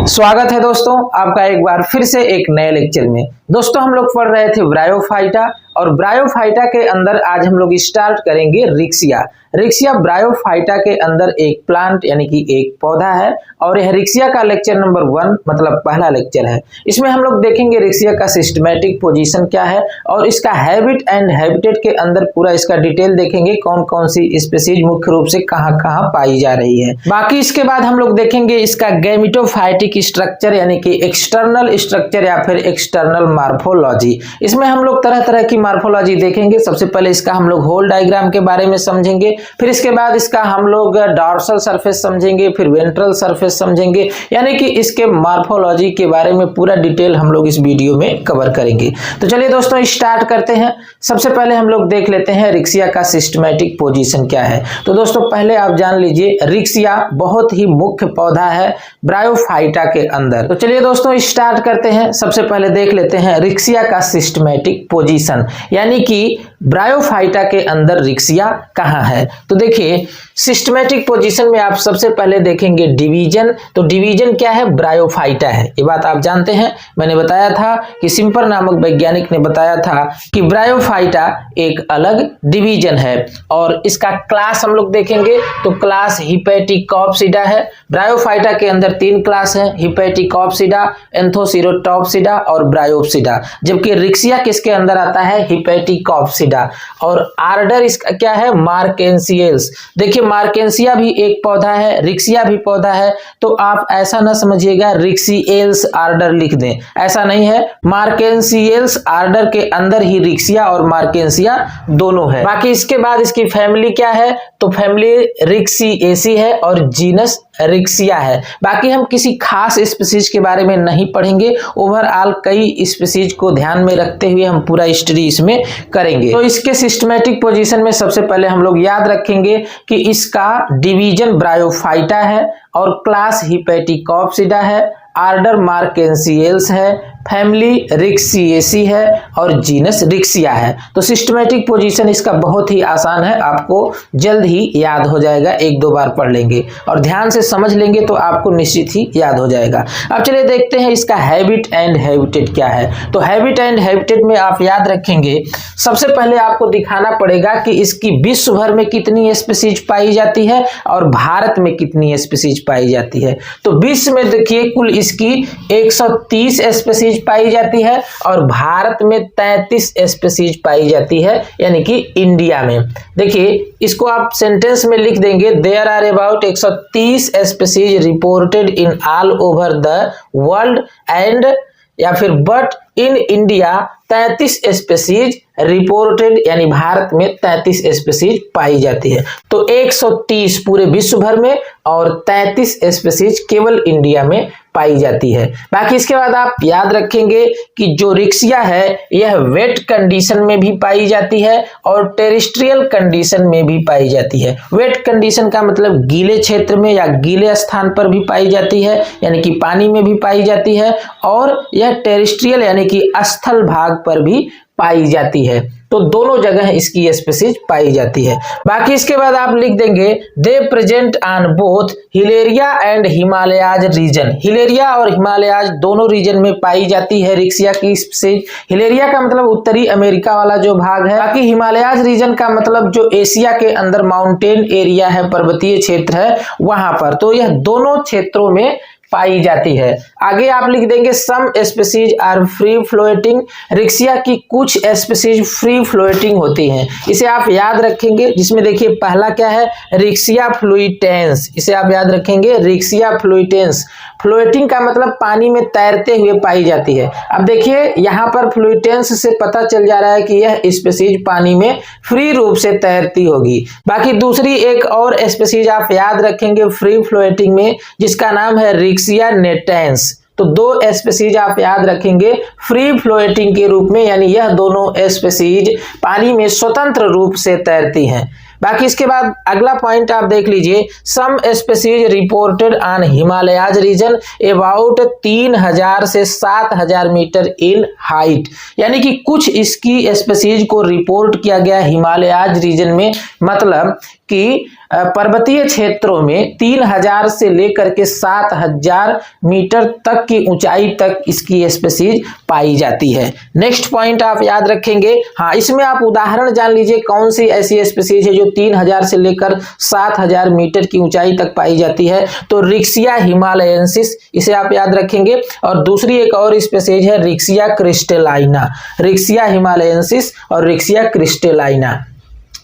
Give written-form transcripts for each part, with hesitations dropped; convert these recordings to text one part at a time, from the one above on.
स्वागत है दोस्तों आपका एक बार फिर से एक नए लेक्चर में। दोस्तों हम लोग पढ़ रहे थे ब्रायोफाइटा और ब्रायोफाइटा के अंदर आज हम लोग स्टार्ट करेंगे रिक्सिया। रिक्सिया ब्रायोफाइटा के अंदर एक प्लांट यानी कि एक पौधा है और यह रिक्सिया का लेक्चर नंबर 1 मतलब पहला लेक्चर है। इसमें हम लोग देखेंगे रिक्सिया का सिस्टमैटिक पोजीशन क्या है और इसका हैबिट एंड हैबिटेट के अंदर पूरा इसका डिटेल देखेंगे, कौन कौन सी स्पीसीज मुख्य रूप से कहाँ कहाँ पाई जा रही है। बाकी इसके बाद हम लोग देखेंगे इसका गैमेटोफाइटिक स्ट्रक्चर यानी कि एक्सटर्नल स्ट्रक्चर या फिर एक्सटर्नल मार्फोलॉजी। इसमें हम लोग तरह तरह की मार्फोलॉजी देखेंगे। सबसे पहले इसका हम लोग होल डायग्राम के बारे में समझेंगे, फिर इसके बाद इसका हम लोग डॉर्सल सरफेस समझेंगे, फिर वेंट्रल सरफेस समझेंगे, यानी कि इसके मार्फोलॉजी के बारे में पूरा डिटेल हम लोग इस वीडियो में कवर करेंगे। तो चलिए दोस्तों स्टार्ट करते हैं। सबसे पहले हम लोग देख लेते हैं रिक्सिया का सिस्टमैटिक पोजीशन क्या है। तो दोस्तों पहले आप जान लीजिए रिक्सिया बहुत ही मुख्य पौधा है ब्रायोफाइटा के अंदर। तो चलिए दोस्तों स्टार्ट करते हैं। सबसे पहले देख लेते हैं रिक्सिया का सिस्टमैटिक पोजीशन यानी कि ब्रायोफाइटा के अंदर रिक्सिया कहाँ है। तो देखिए सिस्टमैटिक पोजीशन में आप सबसे पहले देखेंगे डिवीजन। तो डिवीजन क्या है? ब्रायोफाइटा है। ये बात आप जानते हैं, मैंने बताया था कि सिम्पर नामक वैज्ञानिक ने बताया था कि ब्रायोफाइटा एक अलग डिवीजन है। और इसका क्लास हम लोग देखेंगे तो क्लास हिपैटिकॉप्सिडा है। ब्रायोफाइटा के अंदर 3 क्लास है, हिपैटिकॉप्सिडा, एंथोसिरोटॉप्सिडा और ब्रायोप्सिडा, जबकि रिक्सिया किसके अंदर आता है? हिपैटिकॉप्सिडा। और आर्डर इसका क्या है? मार्केंसियल्स। देखिए मार्केंसिया भी एक पौधा है, रिक्सिया भी पौधा है, तो आप ऐसा ना समझिएगा रिक्सियल्स आर्डर लिख दें, ऐसा नहीं है। मार्केंसियल्स आर्डर के अंदर ही रिक्सिया और मार्केंसिया दोनों है। बाकी इसके बाद इसकी फैमिली क्या है? तो फैमिली रिक्सिएसी है और जीनस रिक्सिया है। बाकी हम किसी खास स्पीसीज के बारे में नहीं पढ़ेंगे, ओवरऑल कई स्पीसीज को ध्यान में रखते हुए हम पूरा हिस्ट्री इसमें करेंगे। तो इसके सिस्टमैटिक पोजीशन में सबसे पहले हम लोग याद रखेंगे कि इसका डिवीजन ब्रायोफाइटा है और क्लास हिपैटिकॉप्सिडा है, आर्डर मार्केंसियल्स है, फैमिली रिक्सिएसी है और जीनस रिक्सिया है। तो सिस्टमैटिक पोजीशन इसका बहुत ही आसान है, आपको जल्द ही याद हो जाएगा। 1-2 बार पढ़ लेंगे और ध्यान से समझ लेंगे तो आपको निश्चित ही याद हो जाएगा। अब चलिए देखते हैं इसका हैबिट एंड हैबिटेट क्या है। तो हैबिट एंड हैबिटेट में आप याद रखेंगे सबसे पहले आपको दिखाना पड़ेगा कि इसकी विश्व भर में कितनी स्पीसीज पाई जाती है और भारत में कितनी स्पीसीज पाई जाती है। तो विश्व में देखिए कुल इसकी 130 स्पीसीज पाई जाती है और भारत में 33 स्पीसीज पाई जाती है, यानी कि इंडिया में। देखिए इसको आप सेंटेंस में लिख देंगे, there are about 130 species reported in all over the world and या फिर but in India 33 species reported, यानी भारत में 33 स्पीसीज पाई जाती है। तो 130 पूरे विश्व भर में और 33 स्पीसीज केवल इंडिया में पाई जाती है। बाकी इसके बाद आप याद रखेंगे कि जो रिक्सिया है यह वेट कंडीशन में भी पाई जाती है और टेरेस्ट्रियल कंडीशन में भी पाई जाती है। वेट कंडीशन का मतलब गीले क्षेत्र में या गीले स्थान पर भी पाई जाती है, यानी कि पानी में भी पाई जाती है, और यह टेरेस्ट्रियल यानी कि स्थल भाग पर भी पाई जाती है। तो दोनों जगह इसकी स्पीसीज पाई जाती है। बाकी इसके बाद आप लिख देंगे they present on both hilly area and Himalayas region. Hilly area और हिमालयाज दोनों रीजन में पाई जाती है रिक्सिया की स्पीसीज। हिलेरिया का मतलब उत्तरी अमेरिका वाला जो भाग है, बाकी हिमालयाज रीजन का मतलब जो एशिया के अंदर माउंटेन एरिया है, पर्वतीय क्षेत्र है वहां पर। तो यह दोनों क्षेत्रों में पाई जाती है। आगे आप लिख देंगे some species are free floating. Riccia की कुछ स्पीसीज फ्री फ्लोटिंग होती हैं, इसे आप याद रखेंगे। जिसमें देखिए पहला क्या है? रिक्सिया फ्लुइटेंस। इसे आप याद रखेंगे रिक्सिया फ्लुइटेंस। फ्लोटिंग का मतलब पानी में तैरते हुए पाई जाती है। अब देखिए यहाँ पर फ्लुइटेंस से पता चल जा रहा है कि यह स्पीसीज पानी में फ्री रूप से तैरती होगी। बाकी दूसरी एक और स्पीसीज आप याद रखेंगे फ्री फ्लोटिंग में, जिसका नाम है रिक्सिया नेटेंस। तो 2 स्पीसीज आप याद रखेंगे फ्री फ्लोटिंग के रूप में, यानी यह दोनों स्पीसीज पानी में स्वतंत्र रूप से तैरती हैं। बाकी इसके बाद अगला पॉइंट आप देख लीजिए, some species reported on Himalayas region about 3000 से 7000 मीटर इन हाइट, यानी कि कुछ इसकी स्पीसीज को रिपोर्ट किया गया हिमालयाज रीजन में, मतलब कि पर्वतीय क्षेत्रों में 3000 से लेकर के 7000 मीटर तक की ऊंचाई तक इसकी स्पीसीज पाई जाती है। नेक्स्ट पॉइंट आप याद रखेंगे, हाँ इसमें आप उदाहरण जान लीजिए कौन सी ऐसी स्पीसीज है जो 3000 से लेकर 7000 मीटर की ऊंचाई तक पाई जाती है। तो रिक्सिया हिमालयेंसिस, इसे आप याद रखेंगे। और दूसरी एक और स्पीसीज है रिक्सिया क्रिस्टेलाइना, रिक्सिया हिमालयेंसिस और रिक्सिया क्रिस्टेलाइना।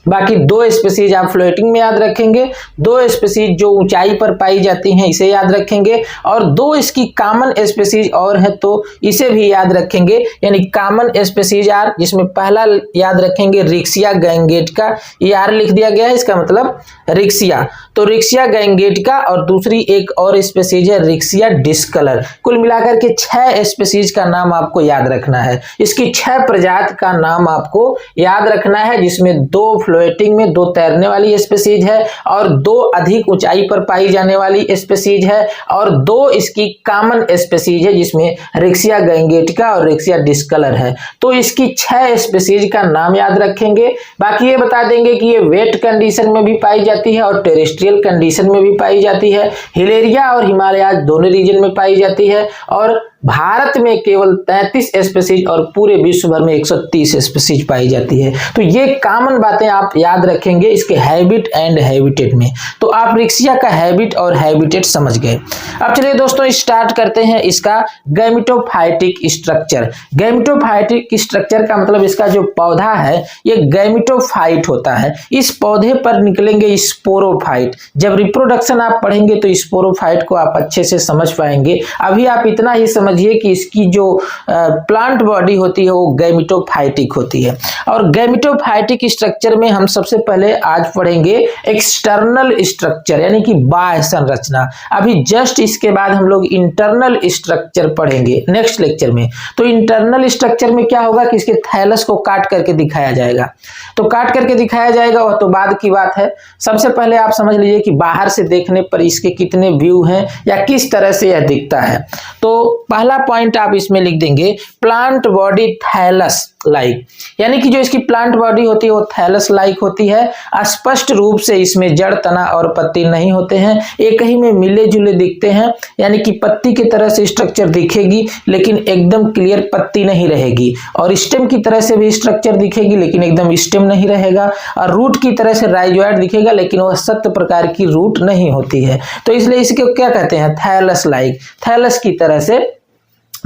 बाकी दो स्पीसीज आप फ्लोटिंग में याद रखेंगे, दो स्पीसीज जो ऊंचाई पर पाई जाती हैं इसे याद रखेंगे, और दो इसकी कॉमन स्पीसीज और है तो इसे भी याद रखेंगे। यानी कॉमन स्पीसीज आर, जिसमें पहला याद रखेंगे रिक्सिया गैंगेटिका, ये आर लिख दिया गया है, इसका मतलब रिक्सिया, तो रिक्सिया गैंगेटिका। और दूसरी एक और स्पीसीज है रिक्सिया डिस्कलर। कुल मिलाकर के 6 स्पीसीज का नाम आपको याद रखना है। इसकी 6 प्रजाति का नाम आपको याद रखना है, जिसमें 2 फ्लोटिंग में 2 तैरने वाली स्पीसीज है, और 2 अधिक ऊंचाई पर पाई जाने वाली स्पीसीज है, और 2 इसकी कॉमन स्पीसीज है जिसमें रिक्सिया गैंगेटिका और रिक्सिया डिस्कलर है। तो इसकी 6 स्पीसीज का नाम याद रखेंगे। बाकी ये बता देंगे कि ये वेट कंडीशन में भी पाई जाती है और टेरेस्ट्रियल कंडीशन में भी पाई जाती है। हिलेरिया और हिमालय दोनों रीजन में पाई जाती है, और भारत में केवल 33 स्पीसीज और पूरे विश्व भर में 130 स्पीसीज पाई जाती है। तो ये कॉमन बातें आप याद रखेंगे इसके हैबिट एंड हैबिटेट में। तो आप रिक्सिया का हैबिट और हैबिटेट समझ गए। अब चलिए दोस्तों स्टार्ट करते हैं इसका गैमेटोफाइटिक स्ट्रक्चर। गैमेटोफाइटिक स्ट्रक्चर का मतलब इसका जो पौधा है ये गैमेटोफाइट होता है। इस पौधे पर निकलेंगे स्पोरोफाइट। जब रिप्रोडक्शन आप पढ़ेंगे तो स्पोरोफाइट को आप अच्छे से समझ पाएंगे। अभी आप इतना ही समझिए कि इसकी जो प्लांट बॉडी होती है वो गैमेटोफाइटिक होती है। और गैमेटोफाइटिक स्ट्रक्चर में हम सबसे पहले आज पढ़ेंगे एक्सटर्नल स्ट्रक्चर, यानी कि बाह्य संरचना। अभी जस्ट इसके बाद हम लोग इंटरनल स्ट्रक्चर पढ़ेंगे नेक्स्ट लेक्चर में। तो इंटरनल स्ट्रक्चर में क्या होगा कि इसके थैलस को काट करके दिखाया जाएगा। तो काट करके दिखाया जाएगा वह तो बाद की बात है। सबसे पहले आप समझ लीजिए कि बाहर से देखने पर इसके कितने व्यू हैं या किस तरह से यह दिखता है। तो पहला पॉइंट आप इसमें लिख देंगे प्लांट बॉडी थैलस लाइक, यानी कि जो इसकी प्लांट बॉडी होती है वो थैलस लाइक होती है। स्पष्ट रूप से इसमें जड़, तना और पत्ती नहीं होते हैं, एक ही में मिले जुले दिखते हैं। यानी कि पत्ती की तरह से स्ट्रक्चर दिखेगी लेकिन एकदम क्लियर पत्ती नहीं रहेगी, और स्टेम की तरह से भी स्ट्रक्चर दिखेगी लेकिन एकदम स्टेम नहीं रहेगा, और रूट की तरह से राइजोइड दिखेगा लेकिन वह सख्त प्रकार की रूट नहीं होती है। तो इसलिए इसको क्या कहते हैं, थैलस लाइक, थैलस की तरह से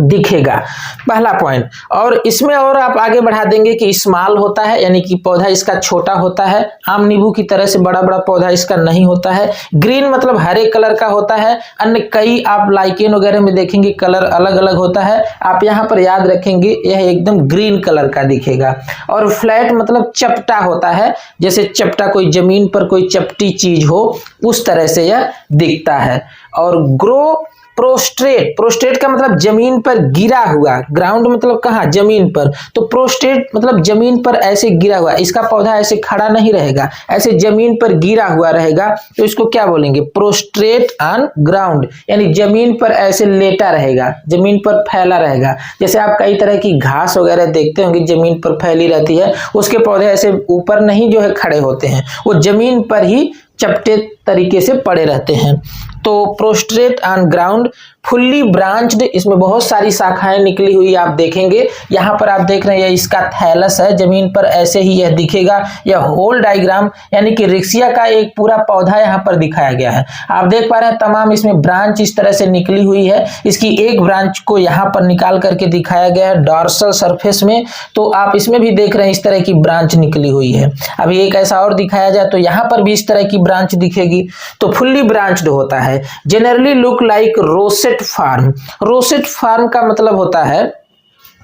दिखेगा, पहला पॉइंट। और इसमें और आप आगे बढ़ा देंगे कि स्मॉल होता है, यानी कि पौधा इसका छोटा होता है। आम नींबू की तरह से बड़ा बड़ा पौधा इसका नहीं होता है। ग्रीन मतलब हरे कलर का होता है। अन्य कई आप लाइकेन वगैरह में देखेंगे कलर अलग अलग होता है, आप यहाँ पर याद रखेंगे यह एकदम ग्रीन कलर का दिखेगा। और फ्लैट मतलब चपटा होता है, जैसे चपटा कोई जमीन पर कोई चपटी चीज हो उस तरह से यह दिखता है। और ग्रो प्रोस्ट्रेट, प्रोस्ट्रेट का मतलब जमीन पर गिरा हुआ, ग्राउंड मतलब कहाँ, जमीन पर, तो प्रोस्ट्रेट मतलब जमीन पर ऐसे गिरा हुआ। इसका पौधा ऐसे खड़ा नहीं रहेगा, ऐसे जमीन पर गिरा हुआ रहेगा, तो इसको क्या बोलेंगे, प्रोस्ट्रेट ऑन ग्राउंड, यानी जमीन पर ऐसे लेटा रहेगा, जमीन पर फैला रहेगा। जैसे आप कई तरह की घास वगैरह देखते होंगे जमीन पर फैली रहती है, उसके पौधे ऐसे ऊपर नहीं जो है खड़े होते हैं, वो जमीन पर ही चपटे तरीके से पड़े रहते हैं। तो prostate on ground, fully branched, इसमें बहुत सारी शाखाएं निकली हुई आप देखेंगे। यहाँ पर आप देख रहे हैं इसका थैलस है, जमीन पर ऐसे ही यह दिखेगा। यह होल डायग्राम यानी कि रिक्सिया का एक पूरा पौधा यहाँ पर दिखाया गया है। आप देख पा रहे हैं तमाम इसमें ब्रांच इस तरह से निकली हुई है। इसकी एक ब्रांच को यहाँ पर निकाल करके दिखाया गया है डॉर्सल सरफेस में, तो आप इसमें भी देख रहे हैं इस तरह की ब्रांच निकली हुई है। अभी एक ऐसा और दिखाया जाए तो यहाँ पर भी इस तरह की ब्रांच दिखेगी। तो फुल्ली ब्रांच्ड होता है। Generally look like rosette form. Rosette form का मतलब होता है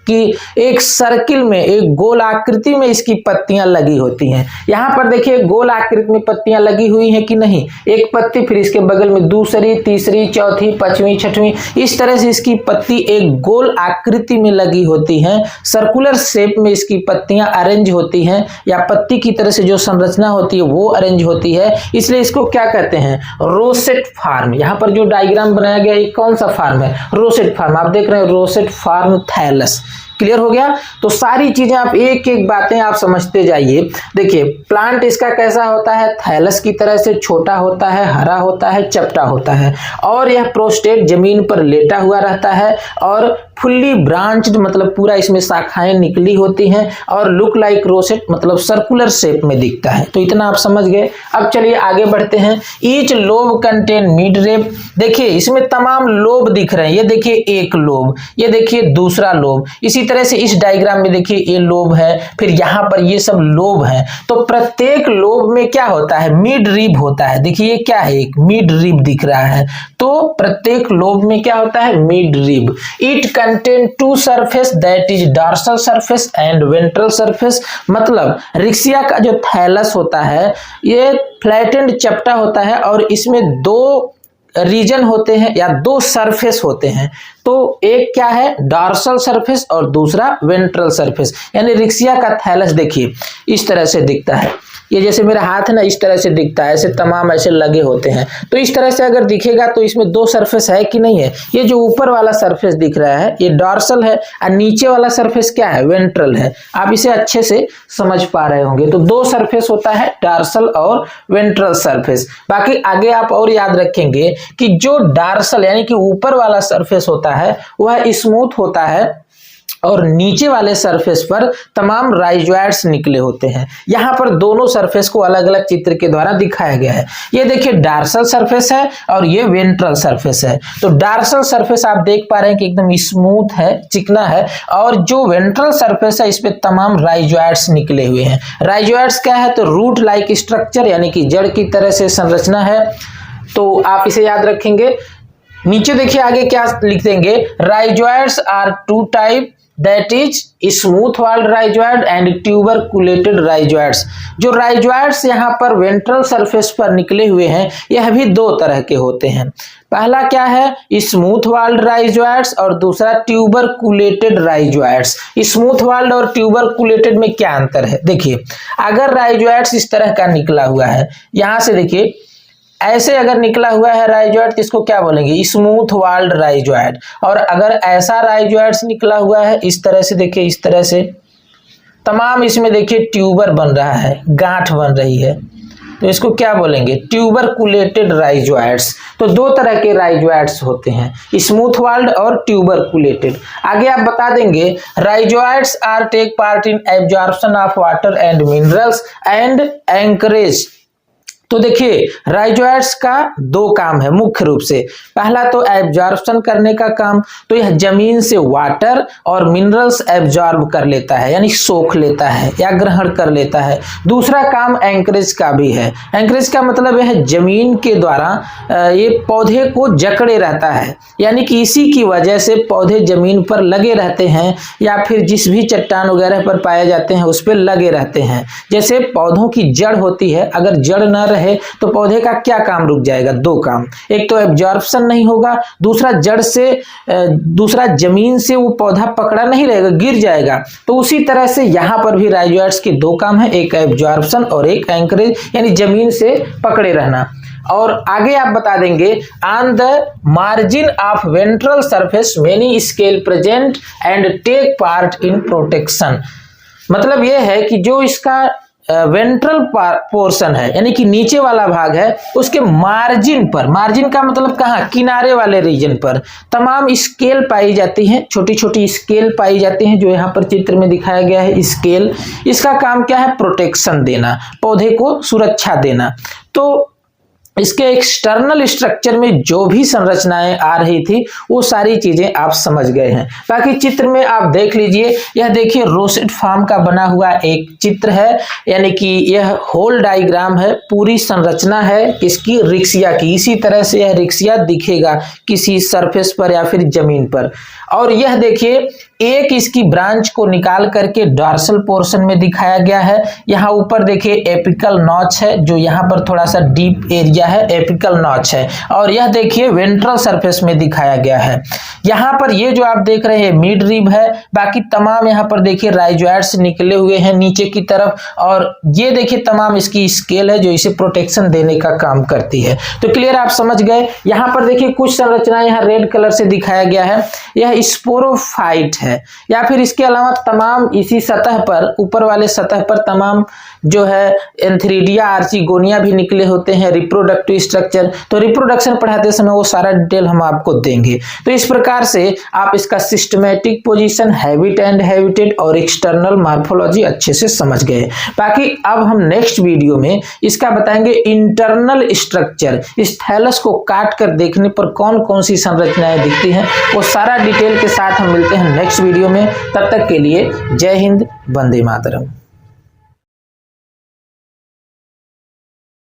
कि एक सर्किल में, एक गोल आकृति में इसकी पत्तियां लगी होती हैं। यहाँ पर देखिए गोल आकृति में पत्तियां लगी हुई हैं कि नहीं, एक पत्ती, फिर इसके बगल में दूसरी, तीसरी, चौथी, पांचवी, छठवीं, इस तरह से इसकी पत्ती एक गोल आकृति में लगी होती हैं। सर्कुलर शेप में इसकी पत्तियां अरेंज होती हैं, या पत्ती की तरह से जो संरचना होती है वो अरेंज होती है, इसलिए इसको क्या कहते हैं, रोसेट फार्म। यहाँ पर जो डायग्राम बनाया गया है कौन सा फार्म है, रोसेट फार्म। आप देख रहे हैं रोसेट फार्म थैलस, क्लियर हो गया। तो सारी चीजें आप एक एक बातें आप समझते जाइए। देखिए प्लांट इसका कैसा होता है, थैलस की तरह से छोटा होता है, हरा होता है, चपटा होता है, और यह प्रोस्टेट जमीन पर लेटा हुआ रहता है और फुल्ली ब्रांच्ड मतलब पूरा इसमें शाखाएं निकली होती हैं और लुक लाइक रोसेट मतलब सर्कुलर शेप में दिखता है। तो इतना आप समझ गए। अब चलिए आगे बढ़ते हैं। Each lobe contain mid rib. देखिए इसमें तमाम लोब दिख रहे हैं। ये देखिए एक लोब, ये देखिए दूसरा लोब, इसी तरह से इस डायग्राम में देखिए ये लोब है, फिर यहाँ पर ये सब लोब है। तो प्रत्येक लोब में क्या होता है, मिड रिब होता है। देखिए ये क्या है, एक मिड रिब दिख रहा है। तो प्रत्येक लोब में क्या होता है, mid rib. It contain two surface that is dorsal surface and ventral surface. मतलब रिक्सिया का जो थैलस होता है ये फ्लैटेंड चपटा होता है और इसमें दो रीजन होते हैं या दो सरफेस होते हैं। तो एक क्या है, डॉर्सल सरफेस और दूसरा वेंट्रल सरफेस। यानी रिक्सिया का थैलस देखिए इस तरह से दिखता है। ये जैसे मेरा हाथ है ना, इस तरह से दिखता है, ऐसे तमाम ऐसे लगे होते हैं। तो इस तरह से अगर दिखेगा तो इसमें दो सरफेस है कि नहीं है। ये जो ऊपर वाला सरफेस दिख रहा है ये डॉर्सल है और नीचे वाला सरफेस क्या है, वेंट्रल है। आप इसे अच्छे से समझ पा रहे होंगे। तो दो सरफेस होता है, डॉर्सल और वेंट्रल सरफेस। बाकी आगे आप और याद रखेंगे कि जो डॉर्सल यानी कि ऊपर वाला सरफेस होता है वह स्मूथ होता है और नीचे वाले सरफेस पर तमाम राइजोइड्स निकले होते हैं। यहाँ पर दोनों सरफेस को अलग अलग चित्र के द्वारा दिखाया गया है। ये देखिए डॉर्सल सरफेस है और ये वेंट्रल सरफेस है। तो डॉर्सल सरफेस आप देख पा रहे हैं कि एकदम स्मूथ है, चिकना है, और जो वेंट्रल सरफेस है इस पे तमाम राइजोइड्स निकले हुए हैं। राइजोइड्स क्या है, तो रूट लाइक स्ट्रक्चर यानी कि जड़ की तरह से संरचना है। तो आप इसे याद रखेंगे। नीचे देखिए आगे क्या लिख देंगे, rhizoids are two type that is smooth walled rhizoid and tuberculated rhizoids. जो राइजोइड्स यहाँ पर वेंट्रल सरफेस पर निकले हुए हैं यह भी दो तरह के होते हैं। पहला क्या है, स्मूथ वॉल्ड राइजोइड्स और दूसरा ट्यूबरकुलेटेड राइजोइड्स। स्मूथ वॉल्ड और ट्यूबरकुलेटेड में क्या अंतर है, देखिए अगर राइजोइड्स इस तरह का निकला हुआ है, यहां से देखिए ऐसे अगर निकला हुआ है राइजोइड तो इसको क्या बोलेंगे, स्मूथ वॉल्ड राइजोइड। और अगर ऐसा राइजोइड्स निकला हुआ है इस तरह से, देखिए इस तरह से तमाम इसमें देखिए ट्यूबर बन रहा है, गांठ बन रही है, तो इसको क्या बोलेंगे, ट्यूबरकुलेटेड राइजोइड्स। तो दो तरह के राइजोइड्स होते हैं, स्मूथ वॉल्ड और ट्यूबरकुलेटेड। आगे आप बता देंगे rhizoids are take part in absorption of water and minerals and anchorage. तो देखिए राइजोइड्स का दो काम है मुख्य रूप से। पहला तो एब्जॉर्प्शन करने का काम, तो यह जमीन से वाटर और मिनरल्स एब्जॉर्ब कर लेता है यानी सोख लेता है या ग्रहण कर लेता है। दूसरा काम एंकरेज का भी है। एंकरेज का मतलब यह जमीन के द्वारा ये पौधे को जकड़े रहता है, यानी कि इसी की वजह से पौधे जमीन पर लगे रहते हैं या फिर जिस भी चट्टान वगैरह पर पाए जाते हैं उस पर लगे रहते हैं। जैसे पौधों की जड़ होती है, अगर जड़ न रहे तो पौधे का क्या काम रुक जाएगा, दो काम। एक तो एब्जॉर्प्शन नहीं होगा, दूसरा जड़ से दूसरा जमीन से वो पौधा पकड़ा नहीं रहेगा, गिर जाएगा। तो उसी तरह से यहाँ पर भी राइजोइड्स के दो काम है, एक एब्जॉर्प्शन और एक एंकरेज यानी जमीन से पकड़े रहना। और आगे आप बता देंगे on the margin of ventral surface many scale present and take part in protection. मतलब यह है कि जो इसका वेंट्रल पोर्शन है यानी कि नीचे वाला भाग है, उसके मार्जिन पर, मार्जिन का मतलब कहाँ, किनारे वाले रीजन पर तमाम स्केल पाई जाती हैं, छोटी छोटी स्केल पाई जाती हैं जो यहाँ पर चित्र में दिखाया गया है। स्केल, इसका काम क्या है, प्रोटेक्शन देना, पौधे को सुरक्षा देना। तो इसके एक्सटर्नल स्ट्रक्चर में जो भी संरचनाएं आ रही थी वो सारी चीजें आप समझ गए हैं। बाकी चित्र में आप देख लीजिए, यह देखिए रोसेट फॉर्म का बना हुआ एक चित्र है, यानी कि यह होल डायग्राम है, पूरी संरचना है इसकी रिक्सिया की। इसी तरह से यह रिक्सिया दिखेगा किसी सरफेस पर या फिर जमीन पर। और यह देखिए एक इसकी ब्रांच को निकाल करके डॉर्सल पोर्शन में दिखाया गया है। यहाँ ऊपर देखिए एपिकल नॉच है जो यहाँ पर थोड़ा सा डीप एरिया गया है, एपिकल नॉच है। और यह देखिए वेंट्रल सरफेस में दिखाया गया है। यहाँ पर ये जो आप देख रहे हैं मिड रिब है, बाकी तमाम यहाँ पर देखिए राइजोइड्स निकले हुए हैं नीचे की तरफ, और ये देखिए तमाम इसकी स्केल है जो इसे प्रोटेक्शन देने का काम करती है। तो क्लियर, आप समझ गए। यहाँ पर देखिए कुछ संरचना यहाँ रेड कलर से दिखाया गया है, यह स्पोरोफाइट है। या फिर इसके अलावा तमाम इसी सतह पर, ऊपर वाले सतह पर तमाम जो है एंथ्रीडिया, आर्चिगोनिया भी निकले होते हैं, रिप्रोडक्टिव स्ट्रक्चर। तो रिप्रोडक्शन पढ़ाते समय वो सारा डिटेल हम आपको देंगे। तो इस प्रकार से आप इसका systematic position, habit and habitat और एक्सटर्नल मॉर्फोलॉजी अच्छे से समझ गए। बाकी अब हम नेक्स्ट वीडियो में इसका बताएंगे इंटरनल स्ट्रक्चर, इस थैलस को काट कर देखने पर कौन कौन सी संरचनाएं दिखती हैं, वो सारा डिटेल के साथ हम मिलते हैं नेक्स्ट वीडियो में। तब तक के लिए जय हिंद, वंदे मातरम।